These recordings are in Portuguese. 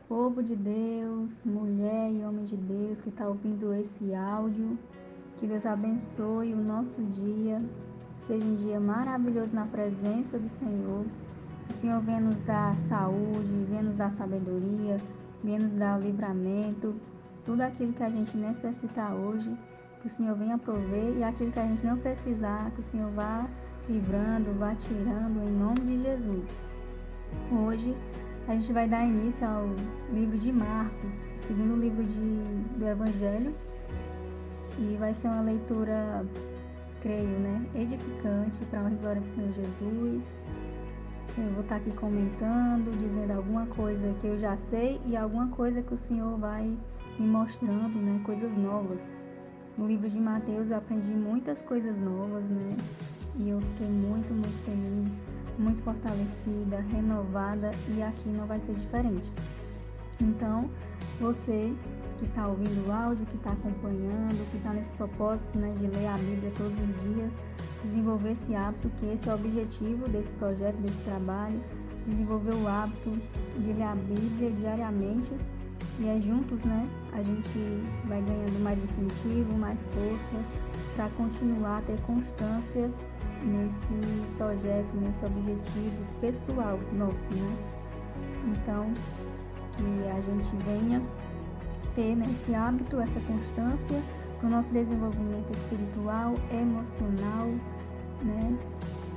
Povo de Deus, mulher e homem de Deus que está ouvindo esse áudio, que Deus abençoe o nosso dia, seja um dia maravilhoso na presença do Senhor, que o Senhor venha nos dar saúde, venha nos dar sabedoria, venha nos dar livramento, tudo aquilo que a gente necessitar hoje, que o Senhor venha prover, e aquilo que a gente não precisar, que o Senhor vá livrando, vá tirando, em nome de Jesus. Hoje a gente vai dar início ao livro de Marcos, o segundo livro do Evangelho, e vai ser uma leitura, creio, edificante para a honra e glória do Senhor Jesus. Eu vou estar aqui comentando, dizendo alguma coisa que eu já sei e alguma coisa que o Senhor vai me mostrando, coisas novas. No livro de Mateus eu aprendi muitas coisas novas, e eu fiquei muito, muito feliz, muito fortalecida, renovada, e aqui não vai ser diferente. Então, você que está ouvindo o áudio, que está acompanhando, que está nesse propósito, de ler a Bíblia todos os dias, desenvolver esse hábito, que esse é o objetivo desse projeto, desse trabalho, desenvolver o hábito de ler a Bíblia diariamente, e é juntos, a gente vai ganhando mais incentivo, mais força para continuar a ter constância nesse projeto, nesse objetivo pessoal nosso, Então, que a gente venha ter esse hábito, essa constância para o nosso desenvolvimento espiritual, emocional,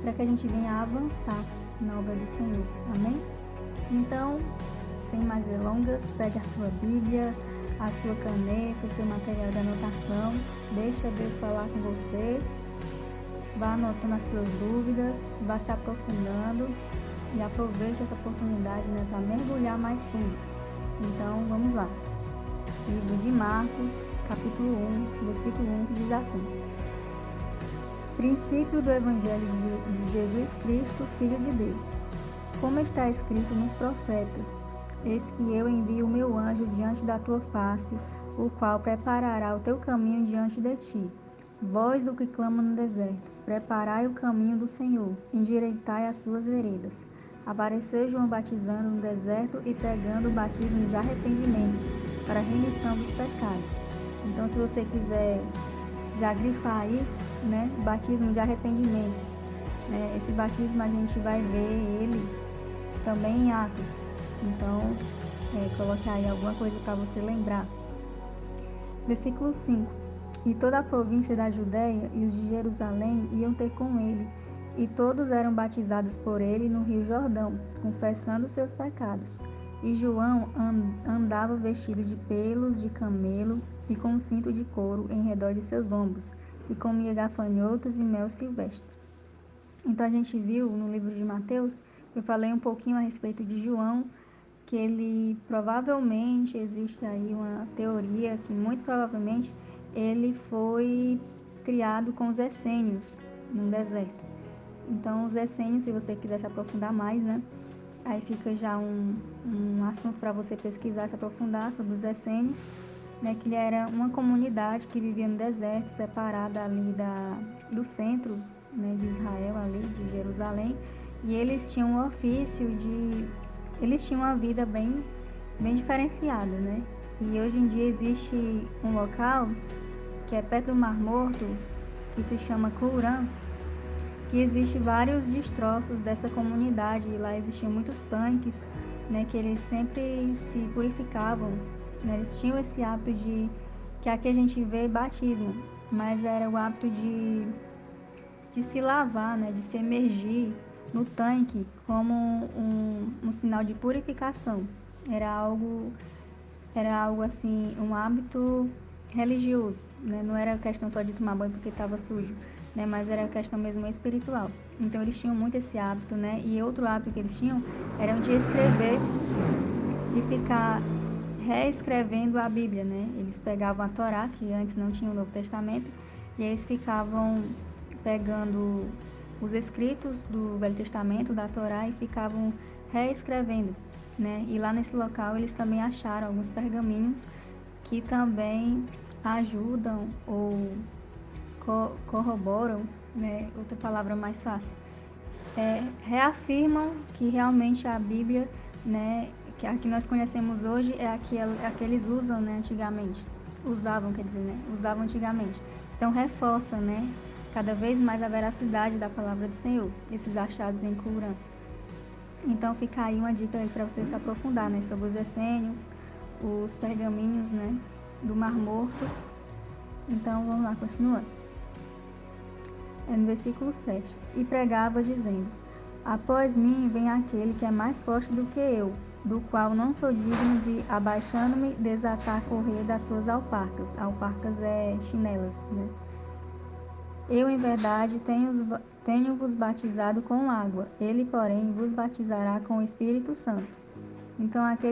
para que a gente venha avançar na obra do Senhor, amém? Então, sem mais delongas, pegue a sua Bíblia, a sua caneta, o seu material de anotação, deixa Deus falar com você, vá anotando as suas dúvidas, vá se aprofundando e aproveite essa oportunidade para mergulhar mais fundo. Então, vamos lá. Livro de Marcos, capítulo 1, versículo 1, que diz assim: Princípio do Evangelho de Jesus Cristo, Filho de Deus. Como está escrito nos profetas: Eis que eu envio o meu anjo diante da tua face, o qual preparará o teu caminho diante de ti. Voz do que clama no deserto: Preparai o caminho do Senhor, endireitai as suas veredas. Apareceu João batizando no deserto e pregando o batismo de arrependimento para a remissão dos pecados. Então, se você quiser já grifar aí, batismo de arrependimento, esse batismo a gente vai ver ele também em Atos. Então, coloque aí alguma coisa para você lembrar. Versículo 5. E toda a província da Judéia e os de Jerusalém iam ter com ele, e todos eram batizados por ele no rio Jordão, confessando seus pecados. E João andava vestido de pelos de camelo e com um cinto de couro em redor de seus ombros, e comia gafanhotos e mel silvestre. Então a gente viu no livro de Mateus, eu falei um pouquinho a respeito de João, que ele provavelmente, existe aí uma teoria que muito provavelmente ele foi criado com os essênios no deserto. Então os essênios, se você quiser se aprofundar mais, aí fica já um assunto para você pesquisar, se aprofundar sobre os essênios, que ele era uma comunidade que vivia no deserto, separada ali do centro, de Israel, ali de Jerusalém, e eles tinham um ofício eles tinham uma vida bem diferenciada, E hoje em dia existe um local que é perto do Mar Morto, que se chama Qumran, que existe vários destroços dessa comunidade, e lá existiam muitos tanques, que eles sempre se purificavam, Eles tinham esse hábito que aqui a gente vê batismo, mas era o hábito de se lavar, de se emergir no tanque como um sinal de purificação. Era algo assim, um hábito religioso, Não era questão só de tomar banho porque estava sujo, mas era questão mesmo espiritual. Então eles tinham muito esse hábito, E outro hábito que eles tinham era de escrever e ficar reescrevendo a Bíblia, Eles pegavam a Torá, que antes não tinha o Novo Testamento, e eles ficavam pegando os escritos do Velho Testamento, da Torá, e ficavam reescrevendo, E lá nesse local eles também acharam alguns pergaminhos que também ajudam ou corroboram, outra palavra mais fácil, reafirmam que realmente a Bíblia, que a que nós conhecemos hoje é a que eles usam, né, antigamente. Usavam, quer dizer, né? Usavam antigamente. Então reforça, né, cada vez mais a veracidade da palavra do Senhor, esses achados em Qumran. Então fica aí uma dica para você se aprofundar, né, sobre os essênios, os pergaminhos, né, do Mar Morto. Então vamos lá, continuando. É no versículo 7. E pregava dizendo: após mim vem aquele que é mais forte do que eu, do qual não sou digno de, abaixando-me, desatar a correia das suas alparcas. Alparcas é chinelas, né? Eu, em verdade, tenho-vos batizado com água. Ele, porém, vos batizará com o Espírito Santo. Então, aqui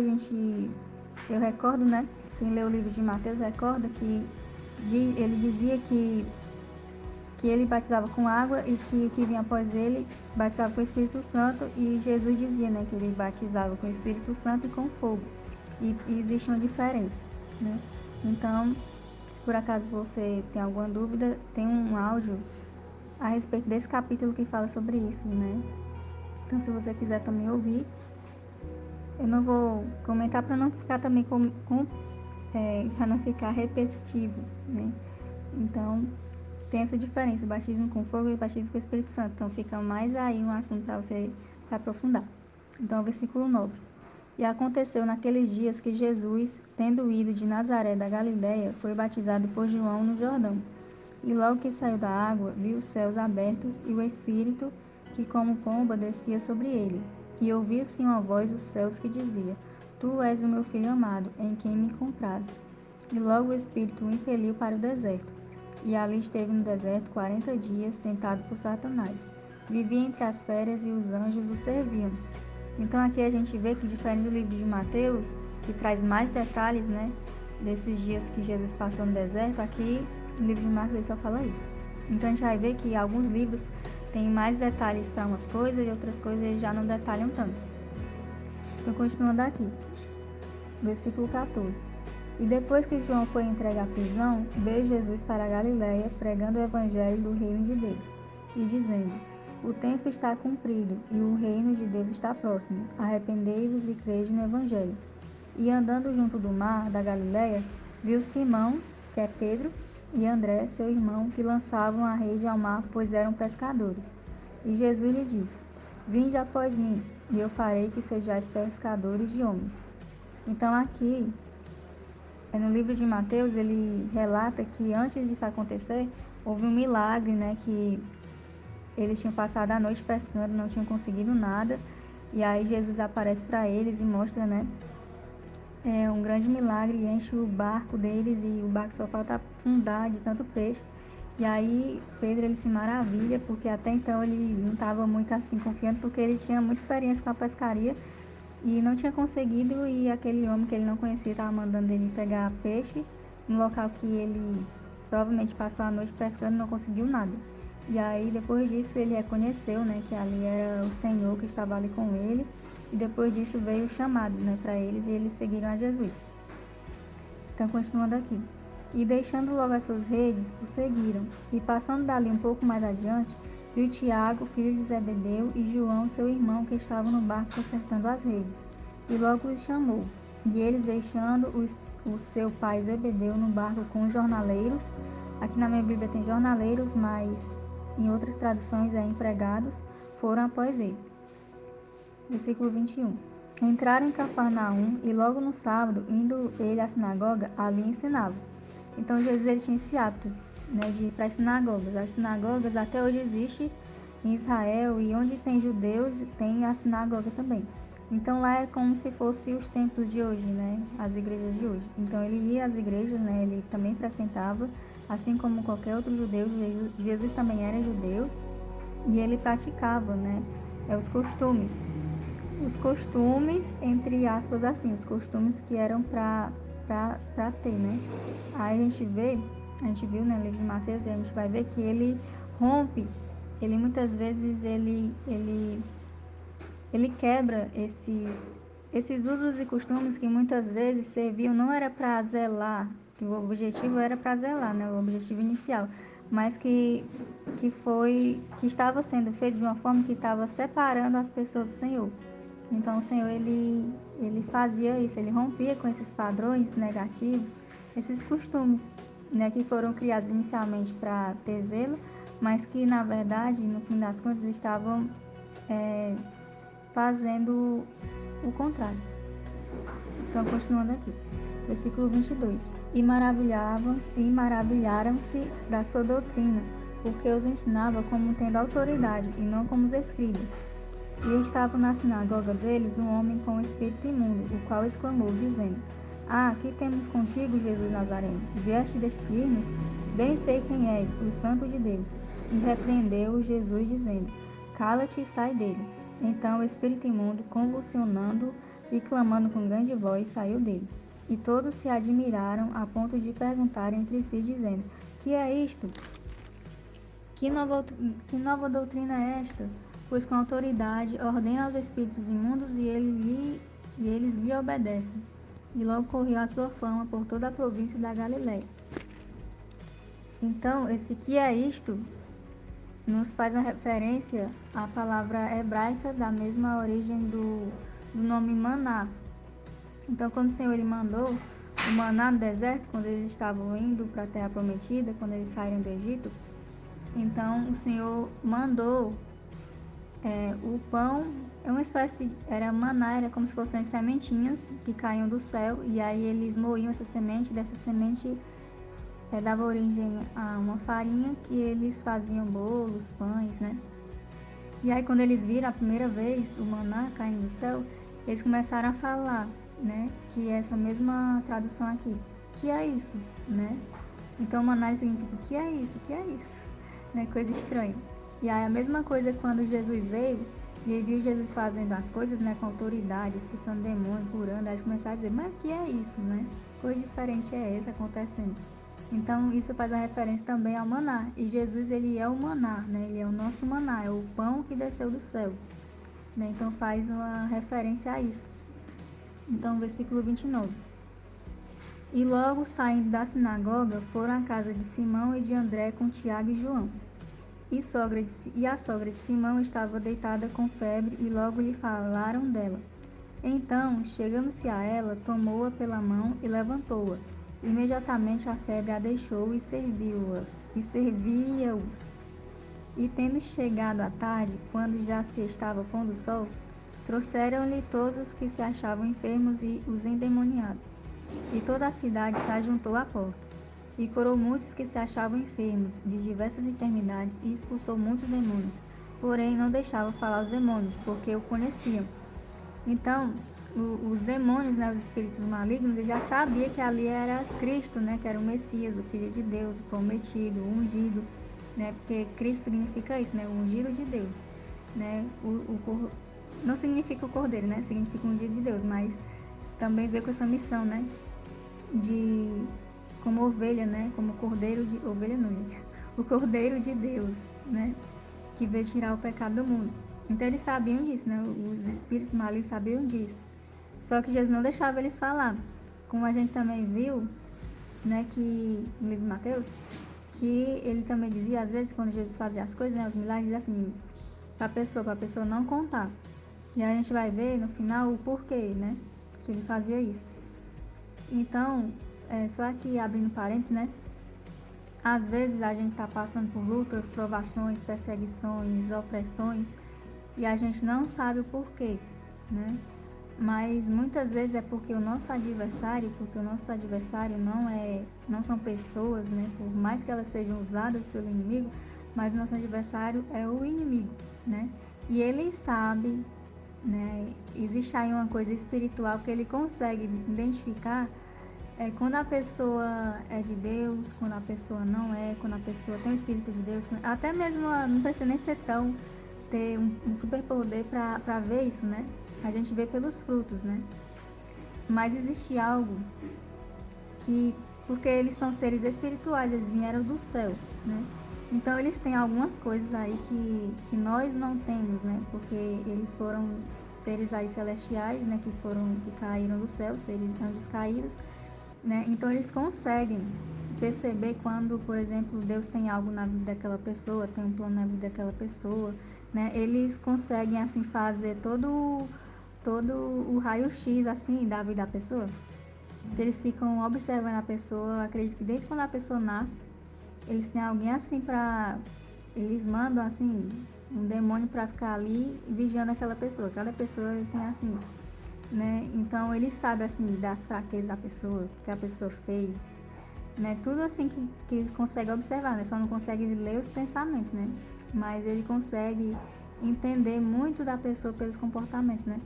eu recordo, né? Quem lê o livro de Mateus recorda que ele dizia que ele batizava com água e que o que vinha após ele batizava com o Espírito Santo, e Jesus dizia, né, que ele batizava com o Espírito Santo e com fogo. E existe uma diferença, né? Então, se por acaso você tem alguma dúvida, tem um áudio a respeito desse capítulo que fala sobre isso, né? Então, se você quiser também ouvir, eu não vou comentar para não ficar também para não ficar repetitivo, né? Então, tem essa diferença, batismo com fogo e batismo com o Espírito Santo. Então, fica mais aí um assunto para você se aprofundar. Então, versículo 9. E aconteceu naqueles dias que Jesus, tendo ido de Nazaré da Galiléia, foi batizado por João no Jordão. E logo que saiu da água, viu os céus abertos e o Espírito, que como pomba descia sobre ele. E ouviu-se uma voz dos céus que dizia: Tu és o meu Filho amado, em quem me comprazo. E logo o Espírito o impeliu para o deserto. E ali esteve no deserto 40 dias, tentado por Satanás. Vivia entre as feras e os anjos o serviam. Então aqui a gente vê que, diferente do livro de Mateus, que traz mais detalhes, né, desses dias que Jesus passou no deserto, aqui no livro de Marcos ele só fala isso. Então a gente vai ver que alguns livros têm mais detalhes para umas coisas e outras coisas eles já não detalham tanto. Então continuando aqui, versículo 14. E depois que João foi entregue à prisão, veio Jesus para a Galiléia, pregando o evangelho do reino de Deus, e dizendo: O tempo está cumprido, e o reino de Deus está próximo. Arrependei-vos e crede no evangelho. E andando junto do mar da Galiléia, viu Simão, que é Pedro, e André, seu irmão, que lançavam a rede ao mar, pois eram pescadores. E Jesus lhe disse: Vinde após mim, e eu farei que sejais pescadores de homens. Então aqui, no livro de Mateus, ele relata que antes disso acontecer, houve um milagre, né, que eles tinham passado a noite pescando, não tinham conseguido nada, e aí Jesus aparece para eles e mostra, né, um grande milagre, e enche o barco deles, e o barco só falta afundar de tanto peixe. E aí Pedro, ele se maravilha, porque até então ele não estava muito assim confiante, porque ele tinha muita experiência com a pescaria, e não tinha conseguido, e aquele homem que ele não conhecia estava mandando ele pegar peixe no local que ele provavelmente passou a noite pescando e não conseguiu nada. E aí depois disso ele reconheceu, né, que ali era o Senhor que estava ali com ele, e depois disso veio o chamado, né, para eles, e eles seguiram a Jesus. Então continuando aqui. E deixando logo as suas redes, o seguiram, e passando dali um pouco mais adiante, viu Tiago, filho de Zebedeu, e João, seu irmão, que estavam no barco consertando as redes. E logo os chamou. E eles, deixando o seu pai Zebedeu no barco com os jornaleiros, aqui na minha Bíblia tem jornaleiros, mas em outras traduções é empregados, foram após ele. Versículo 21. Entraram em Cafarnaum, e logo no sábado, indo ele à sinagoga, ali ensinava. Então Jesus, ele tinha esse hábito, né, de ir para as sinagogas. As sinagogas até hoje existem em Israel, e onde tem judeus tem a sinagoga também. Então lá é como se fosse os templos de hoje, né, as igrejas de hoje. Então ele ia às igrejas, né, ele também frequentava, assim como qualquer outro judeu. Jesus também era judeu, e ele praticava, né, os costumes, entre aspas assim, os costumes que eram para ter, né. Aí a gente viu, né, no livro de Mateus, e a gente vai ver que ele rompe, ele muitas vezes ele quebra esses usos e costumes que muitas vezes serviam, não era para zelar, que o objetivo era para zelar, né, o objetivo inicial, mas que estava sendo feito de uma forma que estava separando as pessoas do Senhor. Então o Senhor, ele ele fazia isso, ele rompia com esses padrões negativos, esses costumes, né, que foram criados inicialmente para ter zelo, mas que na verdade, no fim das contas, estavam fazendo o contrário. Então, continuando aqui, versículo 22. E maravilharam-se da sua doutrina, porque os ensinava como tendo autoridade, e não como os escribas. E estava na sinagoga deles um homem com um espírito imundo, o qual exclamou, dizendo: Ah, que temos contigo, Jesus Nazareno? Vieste destruir-nos? Bem sei quem és, o Santo de Deus. E repreendeu Jesus, dizendo: Cala-te e sai dele. Então o espírito imundo, convulsionando e clamando com grande voz, saiu dele. E todos se admiraram a ponto de perguntar entre si, dizendo: Que é isto? Que nova doutrina é esta? Pois com autoridade ordena aos espíritos imundos e eles lhe obedecem. E logo correu a sua fama por toda a província da Galiléia. Então, esse que é isto nos faz uma referência à palavra hebraica da mesma origem do nome maná. Então, quando o Senhor ele mandou o maná no deserto, quando eles estavam indo para a terra prometida, quando eles saíram do Egito, então o Senhor mandou o pão, é uma espécie, era maná, era como se fossem sementinhas que caíam do céu, e aí eles moíam essa semente, dessa semente dava origem a uma farinha que eles faziam bolos, pães, né? E aí quando eles viram a primeira vez o maná caindo do céu, eles começaram a falar, né? Que é essa mesma tradução aqui, que é isso, né? Então maná significa que é isso, né? Coisa estranha. E aí a mesma coisa quando Jesus veio e ele viu Jesus fazendo as coisas, né, com autoridade, expulsando demônio, curando, aí eles começaram a dizer, mas o que é isso, né? Coisa diferente é essa acontecendo. Então isso faz a referência também ao maná. E Jesus ele é o maná, né? Ele é o nosso maná, é o pão que desceu do céu, né? Então faz uma referência a isso. Então versículo 29. E logo saindo da sinagoga foram à casa de Simão e de André com Tiago e João. E a sogra de Simão estava deitada com febre, e logo lhe falaram dela. Então, chegando-se a ela, tomou-a pela mão e levantou-a. Imediatamente a febre a deixou e servia-os. E tendo chegado a tarde, quando já se estava pondo o sol, trouxeram-lhe todos os que se achavam enfermos e os endemoniados. E toda a cidade se ajuntou à porta. E curou muitos que se achavam enfermos de diversas enfermidades e expulsou muitos demônios. Porém, não deixava falar os demônios, porque o conheciam. Então, os demônios, né, os espíritos malignos, ele já sabia que ali era Cristo, né, que era o Messias, o Filho de Deus, o prometido, o ungido, né, porque Cristo significa isso, né, o ungido de Deus, né, não significa o cordeiro, né, significa o ungido de Deus, mas também veio com essa missão, né, como ovelha, né, como cordeiro de ovelha não, gente, o cordeiro de Deus, né, que veio tirar o pecado do mundo. Então eles sabiam disso, né, os espíritos malignos sabiam disso. Só que Jesus não deixava eles falar. Como a gente também viu, né, que no livro de Mateus, que ele também dizia, às vezes, quando Jesus fazia as coisas, né, os milagres, dizia assim, para a pessoa não contar. E aí a gente vai ver no final o porquê, né, que ele fazia isso. Então, só aqui abrindo parênteses, né, às vezes a gente está passando por lutas, provações, perseguições, opressões, e a gente não sabe o porquê, né? Mas muitas vezes é porque o nosso adversário não são pessoas, né? Por mais que elas sejam usadas pelo inimigo, mas o nosso adversário é o inimigo, né? E ele sabe, né? Existe aí uma coisa espiritual que ele consegue identificar quando a pessoa é de Deus, quando a pessoa não é, quando a pessoa tem o Espírito de Deus, até mesmo não precisa nem ser ter um superpoder para ver isso, né? A gente vê pelos frutos, né? Mas existe algo porque eles são seres espirituais, eles vieram do céu, né? Então eles têm algumas coisas aí que nós não temos, né? Porque eles foram seres aí celestiais, né? Que caíram do céu, seres anjos caídos, né? Então eles conseguem perceber quando, por exemplo, Deus tem algo na vida daquela pessoa, tem um plano na vida daquela pessoa, né? Eles conseguem assim fazer todo todo o raio-x, assim, da vida da pessoa. Porque eles ficam observando a pessoa, acredito que desde quando a pessoa nasce, eles têm alguém assim eles mandam, assim, um demônio para ficar ali vigiando aquela pessoa. Cada pessoa tem, assim, né? Então, ele sabe, assim, das fraquezas da pessoa, o que a pessoa fez, né? Tudo, assim, que ele consegue observar, né? Só não consegue ler os pensamentos, né? Mas ele consegue entender muito da pessoa pelos comportamentos, né?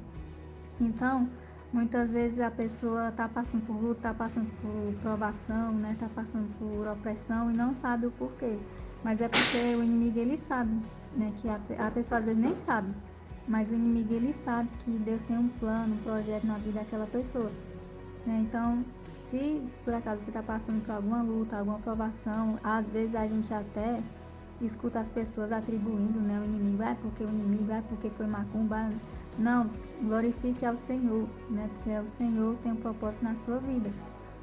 Então, muitas vezes a pessoa está passando por luta, está passando por provação, né? Está passando por opressão e não sabe o porquê. Mas é porque o inimigo, ele sabe, né? Que a pessoa às vezes nem sabe. Mas o inimigo, ele sabe que Deus tem um plano, um projeto na vida daquela pessoa, né? Então, se por acaso você está passando por alguma luta, alguma provação, às vezes a gente até escuta as pessoas atribuindo, né, o inimigo, porque o inimigo, porque foi macumba. Não, glorifique ao Senhor, né? Porque o Senhor tem um propósito na sua vida,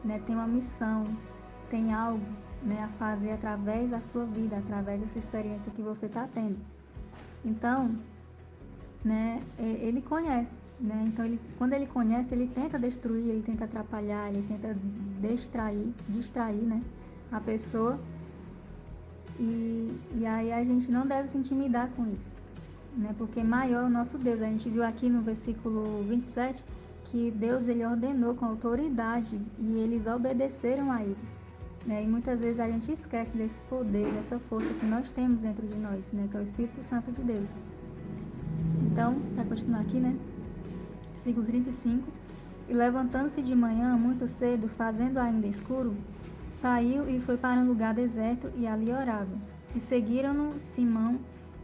né? Tem uma missão, tem algo, né, a fazer através da sua vida, através dessa experiência que você está tendo. Então, né, ele conhece, né? Então, quando ele conhece, ele tenta destruir, ele tenta atrapalhar, ele tenta distrair, né, a pessoa. E aí a gente não deve se intimidar com isso, né? Porque maior é o nosso Deus. A gente viu aqui no versículo 27 que Deus, ele ordenou com autoridade e eles obedeceram a ele, né? E muitas vezes a gente esquece desse poder, dessa força que nós temos dentro de nós, né? Que é o Espírito Santo de Deus. Então, para continuar aqui, né? Versículo 35. E levantando-se de manhã, muito cedo, fazendo ainda escuro, saiu e foi para um lugar deserto e ali orava. E seguiram-no Simão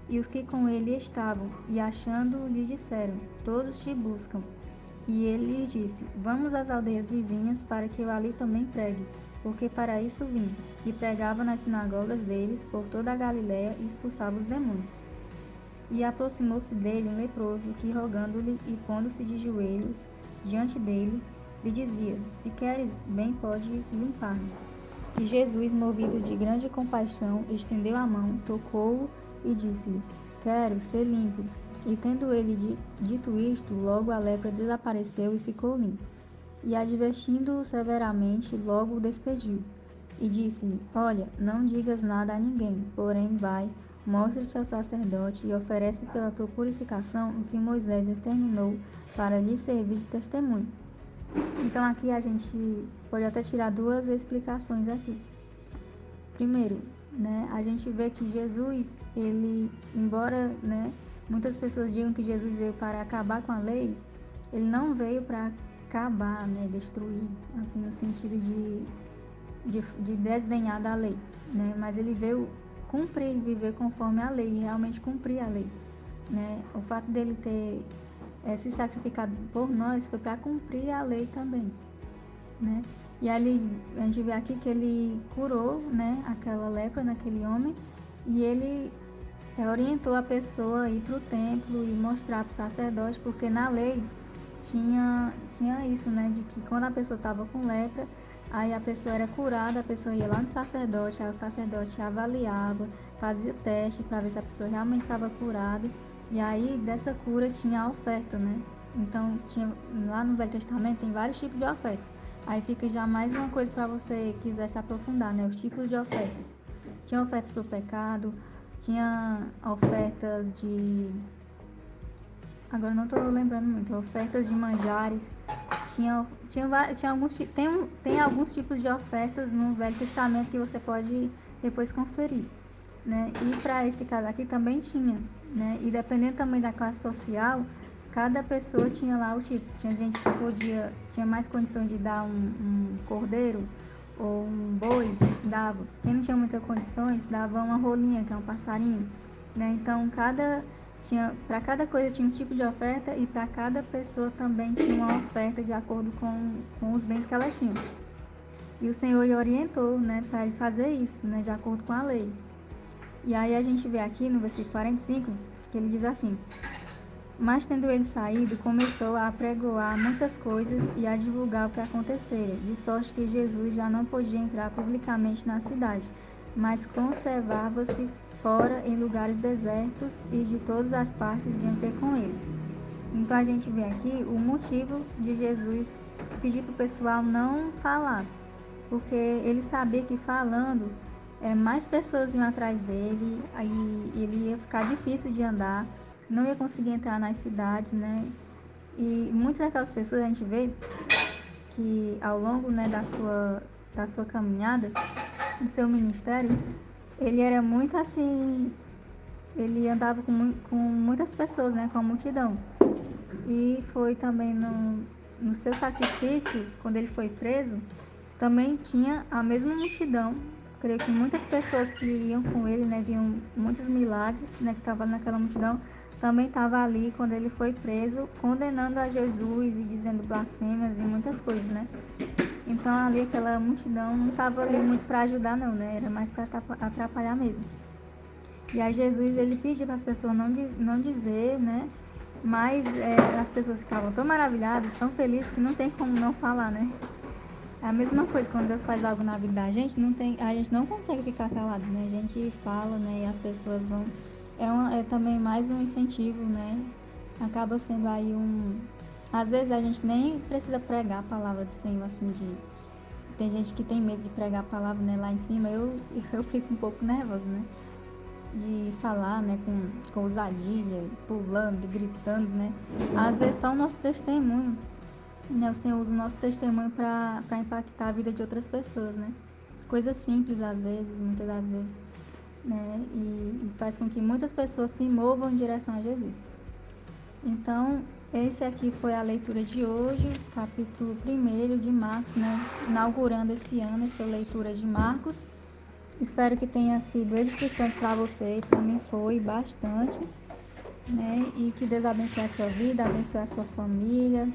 e os que com ele estavam, e achando lhe disseram: todos te buscam. E ele lhes disse: vamos às aldeias vizinhas, para que eu ali também pregue, porque para isso vim. E pregava nas sinagogas deles por toda a Galiléia e expulsava os demônios. E aproximou-se dele um leproso, que rogando-lhe e pondo-se de joelhos diante dele, lhe dizia: se queres, bem podes limpar-me. E Jesus, movido de grande compaixão, estendeu a mão, tocou-o e disse-lhe: quero ser limpo. E tendo ele dito isto, logo a lepra desapareceu e ficou limpo. E advertindo-o severamente, logo o despediu. E disse-lhe: olha, não digas nada a ninguém, porém vai, mostra-te ao sacerdote e oferece pela tua purificação o que Moisés determinou para lhe servir de testemunho. Então aqui a gente pode até tirar duas explicações aqui. Primeiro, né, a gente vê que Jesus, ele, embora, né, muitas pessoas digam que Jesus veio para acabar com a lei, ele não veio para acabar, né, destruir, assim, no sentido de desdenhar da lei, né, mas ele veio cumprir, viver conforme a lei, realmente cumprir a lei, né. O fato dele ter se sacrificado por nós foi para cumprir a lei também, né. E ali a gente vê aqui que ele curou, né, aquela lepra naquele homem, e ele orientou a pessoa a ir para o templo e mostrar para o sacerdote, porque na lei tinha isso, né, de que quando a pessoa estava com lepra, aí a pessoa era curada, a pessoa ia lá no sacerdote, aí o sacerdote avaliava, fazia teste para ver se a pessoa realmente estava curada, e aí dessa cura tinha a oferta, né. Então tinha, lá no Velho Testamento tem vários tipos de ofertas. Aí fica já mais uma coisa para você quiser se aprofundar, né? Os tipos de ofertas. Tinha ofertas para o pecado, tinha ofertas de... Agora não estou lembrando muito. Ofertas de manjares. Tinha alguns... Tem alguns tipos de ofertas no Velho Testamento que você pode depois conferir, né? E para esse caso aqui também tinha, né? E dependendo também da classe social, cada pessoa tinha lá o tipo. Tinha gente que tinha mais condições de dar um cordeiro ou um boi, dava. Quem não tinha muitas condições, dava uma rolinha, que é um passarinho, né? Então, para cada coisa tinha um tipo de oferta, e para cada pessoa também tinha uma oferta de acordo com os bens que elas tinham. E o Senhor lhe orientou, né, para ele fazer isso, né, de acordo com a lei. E aí a gente vê aqui no versículo 45, que ele diz assim: mas tendo ele saído, começou a apregoar muitas coisas e a divulgar o que acontecera, de sorte que Jesus já não podia entrar publicamente na cidade, mas conservava-se fora em lugares desertos, e de todas as partes iam ter com ele. Então a gente vê aqui o motivo de Jesus pedir para o pessoal não falar, porque ele sabia que falando, mais pessoas iam atrás dele, aí ele ia ficar difícil de andar, não ia conseguir entrar nas cidades, né? E muitas daquelas pessoas a gente vê que ao longo, né, da sua caminhada, do seu ministério, ele era muito assim, ele andava com muitas pessoas, né, com a multidão. E foi também no seu sacrifício, quando ele foi preso, também tinha a mesma multidão. Creio que muitas pessoas que iam com ele, né, viam muitos milagres, né, que estavam naquela multidão, também estava ali quando ele foi preso, condenando a Jesus e dizendo blasfêmias e muitas coisas, né? Então ali aquela multidão não estava ali muito para ajudar não, né? Era mais para atrapalhar mesmo. E aí Jesus, ele pediu para as pessoas não dizer, né? Mas as pessoas ficavam tão maravilhadas, tão felizes, que não tem como não falar, né? É a mesma coisa, quando Deus faz algo na vida da gente, a gente não consegue ficar calado, né? A gente fala, né? E as pessoas vão... É também mais um incentivo, né? Acaba sendo aí Às vezes a gente nem precisa pregar a palavra do Senhor, assim, Tem gente que tem medo de pregar a palavra, né, lá em cima. Eu fico um pouco nervosa, né? De falar, né, com ousadia, pulando, gritando, né? Às vezes só o nosso testemunho, né? O Senhor usa o nosso testemunho para impactar a vida de outras pessoas, né? Coisas simples, às vezes, muitas das vezes, né? E faz com que muitas pessoas se movam em direção a Jesus. Então, esse aqui foi a leitura de hoje, capítulo 1 de Marcos, né? Inaugurando esse ano, essa leitura de Marcos. Espero que tenha sido edificante para vocês, para mim foi bastante, né? E que Deus abençoe a sua vida, abençoe a sua família,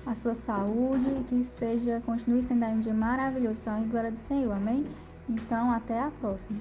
a sua saúde, e que continue sendo aí um dia maravilhoso para a glória do Senhor, amém? Então, até a próxima.